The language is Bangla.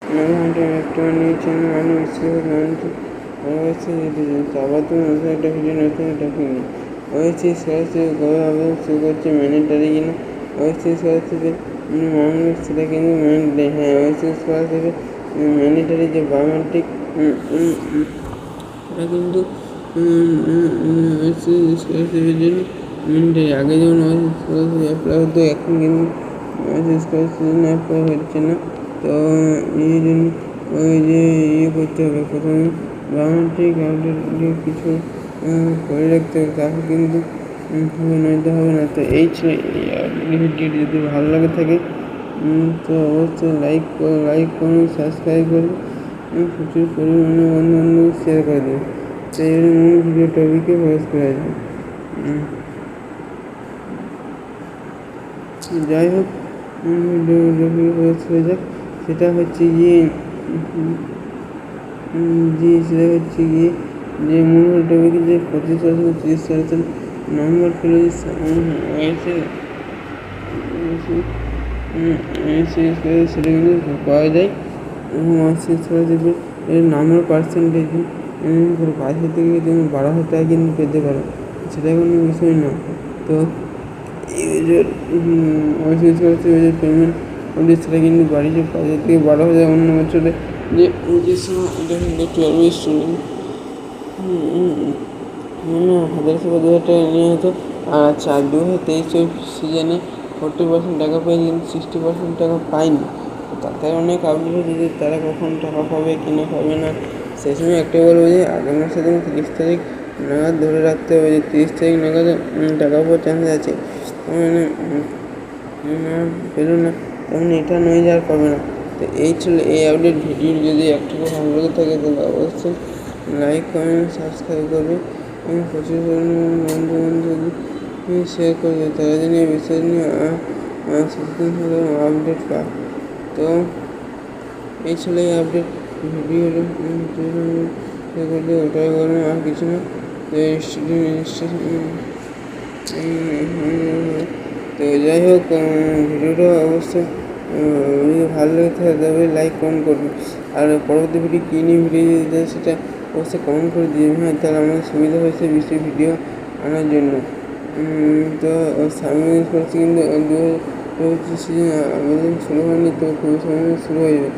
একটা নিয়েছেন মানুষ হয়েছে আবার তো নতুন একটা ভিডিও নতুন একটা কিনি হয়েছে সরাসরি কবে হবে শুরু করছে ম্যান্ডেটারি কিনা হয়েছে সরাসরি মানুষ সেটা কিন্তু ম্যান্ডেটারি হ্যাঁ হয়েছে সরাসরি ম্যান্ডেটারি যে বায়োমেট্রিক ওটা কিন্তু স্কলারশিপের জন্য ম্যান্ডেটারি আগে যেমন সরাসরি অ্যাপ্লাই হতো এখন কিন্তু স্কলারশিপের জন্য অ্যাপ্লাই হচ্ছে না। তো এই জন্য ওই যে করতে হবে প্রথমে বায়োমেট্রিক আপডেট কিছু করে রাখতে হবে তাহলে কিন্তু নয়তো হবে না। তো এই ছিল ভিডিওটি যদি ভালো লাগে থাকে তো অবশ্যই লাইক করুন সাবস্ক্রাইব করুন প্রচুর পরিমাণে বন্ধু শেয়ার করে দেবে। তো এই মূল ভিডিও টপিকে প্রবেশ করা যায়। যাই হোক ভিডিও টপিকে প্রবেশ করা যাক। সেটা হচ্ছে গিয়ে যে মূল টপিকে যে 25-30 নম্বর পেল সেটা কিন্তু পাওয়া যায় এবং এর নম্বর পার্সেন্টেজ 5,000 থেকে 12,000 টাকা কিন্তু পেতে পারো, সেটা কোনো বিষয় না। তো পেমেন্ট সেটা কিন্তু বাড়িতে 5,000 থেকে 12,000 অন্য বছরে যে 12 স্টুডেন্ট 1,000 টাকা নিয়ে হতো। আর আচ্ছা 2023 সিজনে 40% টাকা পাই কিন্তু 60% টাকা পায়নি। তাতে অনেক আপডেট হচ্ছে যে তারা কখন টাকা পাবে কি না পাবে না। সেই সময় একটাই বলবো যে আগামী মাসে 30 তারিখ নাগাদ ধরে রাখতে হবে যে 30 তারিখ নাগাদ টাকা পাওয়ার চান্স আছে। মানে পেল না তখন এটা নয় যে আর পাবে না। তো এই ছিল এই আপডেট ভিডিও। যদি একটুকু ভালো লাগে থাকে তাহলে অবশ্যই লাইক কমেন্ট সাবস্ক্রাইব করবে এবং প্রচুর পরিমাণে বন্ধু শেয়ার করবে তারা যেন এই বিষয় নিয়ে সচেতন হলে আপডেট পায়। তো এই ছিল এই আপডেট ভিডিও করলে ওটাই বললাম আর কিছু না। তো যাই হোক ভিডিওটা অবশ্যই যদি ভালো লাগে থাকে তবে লাইক কমেন্ট করবে আর পরবর্তী ভিডিও কী নিয়ে ভিডিও দিতে সেটা অবশ্যই কমেন্ট করে দিয়ে হ্যাঁ তাহলে আমাদের সুবিধা হয়েছে বেশি ভিডিও আনার জন্য। তো সামনে করছি কিন্তু 2025 সিজন আবেদন শুরু হয়নি, তো খুবই সময় শুরু হয়ে যাবে।